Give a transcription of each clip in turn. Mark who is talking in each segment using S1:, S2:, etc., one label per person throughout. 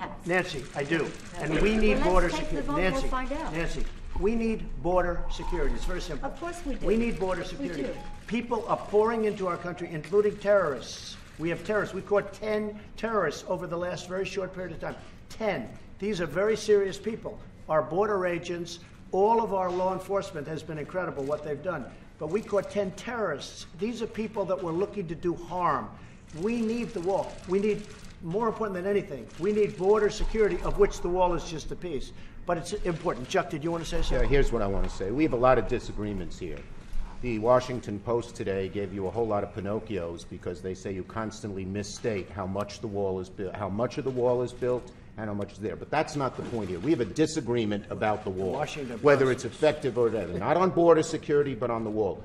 S1: House.
S2: Nancy, I do. And we need border security.
S1: Nancy, we'll find out.
S2: Nancy, we need border security. It's very simple.
S1: Of course we do.
S2: We need border security.
S1: We do.
S2: People are pouring into our country, including terrorists. We have terrorists. We caught 10 terrorists over the last very short period of time. 10. These are very serious people. Our border agents, all of our law enforcement has been incredible what they've done. But we caught 10 terrorists. These are people that were looking to do harm. We need the wall. We need, more important than anything, we need border security, of which the wall is just a piece. But it's important. Chuck, did you want to say something?
S3: Yeah, here's what I want to say. We have a lot of disagreements here. The Washington Post today gave you a whole lot of Pinocchios because they say you constantly misstate how much the wall is built, how much of the wall is built, and how much is there. But that's not the point here. We have a disagreement about the wall, whether it's effective or not. Not on border security, but on the wall.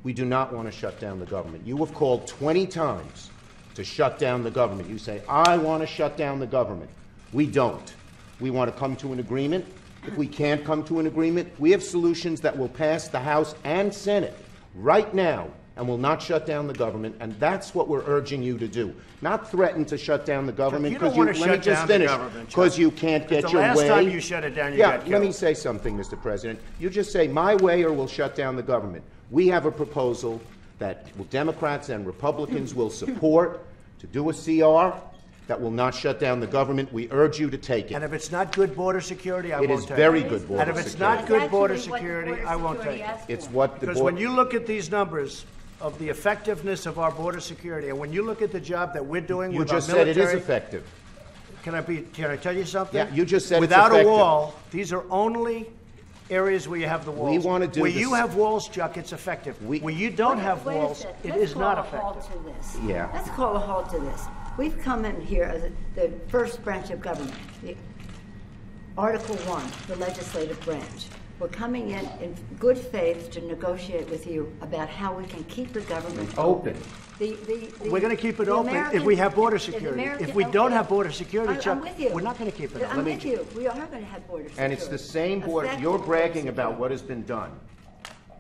S3: We do not want to shut down the government. You have called 20 times to shut down the government. You say, I want to shut down the government. We don't. We want to come to an agreement. If we can't come to an agreement, we have solutions that will pass the House and Senate right now and will not shut down the government, and that's what we're urging you to do. Not threaten to shut down the government because you can't get your way.
S2: The last time you shut it down, you got killed.
S3: Let me say something, Mr. President. You just say, my way or we'll shut down the government. We have a proposal that Democrats and Republicans will support to do a CR that will not shut down the government. We urge you to take it.
S2: And if it's not good border security, I won't take it.
S3: It is very good border security.
S2: And if it's not good border security, I won't take it.
S3: It's what the
S2: Because when you look at these numbers of the effectiveness of our border security, and when you look at the job that we're doing with our military...
S3: You just said it is effective.
S2: Can I tell you something?
S3: Yeah, you just said
S2: without
S3: it's effective.
S2: a wall, these are only areas where you have the walls.
S3: We want to do
S2: where you have walls, Chuck, it's effective. Where you don't have walls, it is not effective.
S1: Yeah. Let's call a halt to this. We've come in here as the first branch of government, Article 1, the legislative branch. We're coming in good faith to negotiate with you about how we can keep the government open.
S2: We're going to keep it open if we have border security. If we don't have border security, Chuck, we're not going to keep it open.
S1: I'm with you. We are going to have border security.
S3: And it's the same border. You're bragging about what has been done.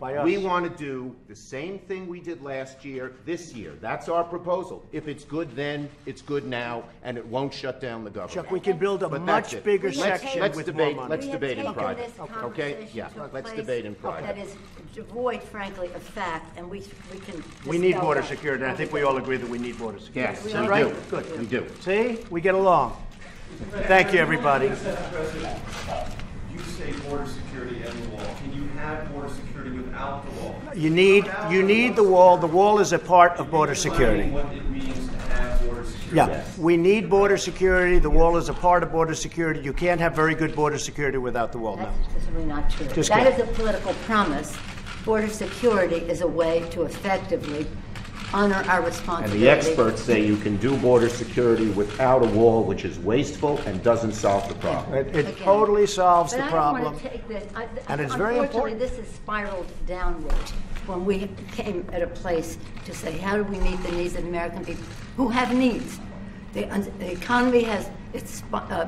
S2: By us.
S3: We want to do the same thing we did last year, this year. That's our proposal. If it's good then, it's good now, and it won't shut down the government.
S2: Chuck, we can build a much bigger section with more money.
S3: Let's debate in private. Okay? Yeah, let's debate in private.
S1: That is devoid, frankly, of fact, and we can...
S2: We need border security, and I think we all agree that we need border security.
S3: Yes, we do.
S2: Good.
S3: We do.
S2: See? We get along. Thank you, everybody.
S4: You say border security and the wall. Can you have border security without the wall?
S2: You need the wall. The wall is a part of border security.
S4: What it means to have border security.
S2: Yeah, we need border security. The wall is a part of border security. You can't have very good border security without the wall.
S1: That's just really not true. That is a political promise. Border security is a way to effectively honor our responsibility.
S3: And the experts say you can do border security without a wall, which is wasteful and doesn't solve the problem.
S2: It totally solves the
S1: I
S2: problem.
S1: don't want to take this.
S2: And it's very important.
S1: Unfortunately, this has spiraled downward when we came at a place to say, how do we meet the needs of the American people who have needs? The economy has,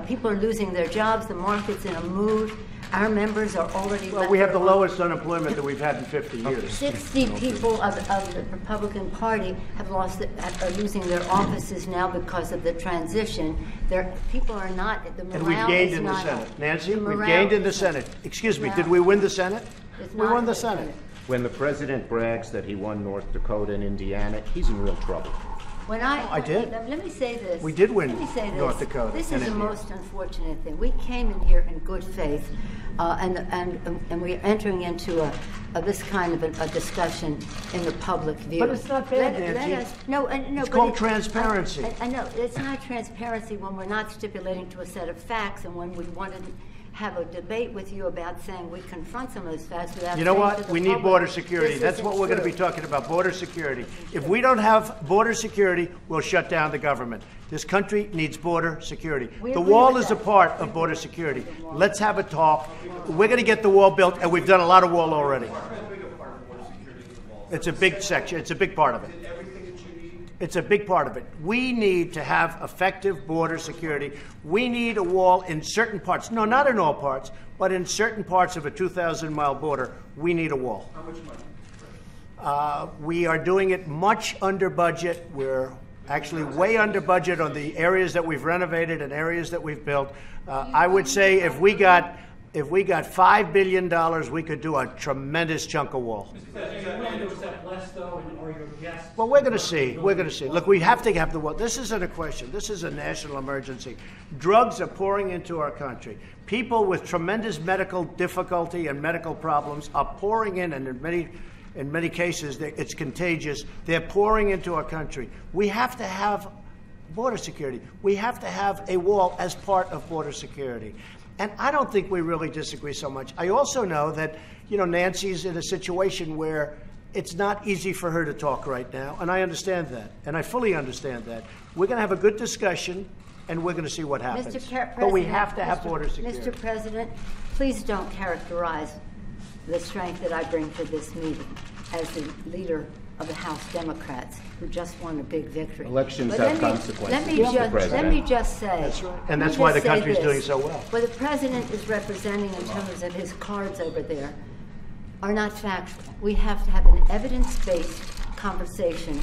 S1: people are losing their jobs, the market's in a mood. Our members are already...
S2: Well, we have the lowest unemployment that we've had in 50 years.
S1: 60 people of the Republican Party are losing their offices now because of the transition. People are not...
S2: And we've gained in the Senate. Nancy, we've gained in the Senate. Excuse me, did we win the Senate? We won the Senate.
S3: When the president brags that he won North Dakota and Indiana, he's in real trouble.
S2: I did.
S1: Let me say this.
S2: We did win
S1: Let me say this.
S2: North Dakota.
S1: This is the most unfortunate thing. We came in here in good faith, and we're entering into this kind of a discussion in the public view.
S2: But it's not bad, Nancy. It's called transparency.
S1: I know. It's not transparency when we're not stipulating to a set of facts and when we want to have a debate with you about saying we confront some of those facts without...
S2: You know what? We need border security. That's what we're going to be talking about, border security. If we don't have border security, we'll shut down the government. This country needs border security. The wall is a part of border security. Let's have a talk. We're going to get the wall built, and we've done a lot of wall already. It's a big section. It's a big part of it. It's a big part of it. We need to have effective border security. We need a wall in certain parts. No, not in all parts, but in certain parts of a 2,000-mile border, we need a wall.
S4: How much money?
S2: We are doing it much under budget. We're actually way under budget on the areas that we've renovated and areas that we've built. I would say if we got $5 billion, we could do a tremendous chunk of wall.
S5: Are you willing to accept less, though, or your guests?
S2: Well, we're going to see. We're going to see. Look, we have to have the wall. This isn't a question. This is a national emergency. Drugs are pouring into our country. People with tremendous medical difficulty and medical problems are pouring in, and in many cases, it's contagious. They're pouring into our country. We have to have border security. We have to have a wall as part of border security. And I don't think we really disagree so much. I also know that, Nancy's in a situation where it's not easy for her to talk right now, and I understand that, and I fully understand that. We're going to have a good discussion, and we're going to see what happens. But we have to have border security.
S1: Mr. President, please don't characterize the strength that I bring to this meeting as the leader of the House Democrats who just won a big victory.
S3: Elections have consequences, Mr. President.
S1: Let me just say.
S2: That's right. And that's why the country's doing so well.
S1: What the President is representing in terms of his cards over there are not factual. We have to have an evidence-based conversation.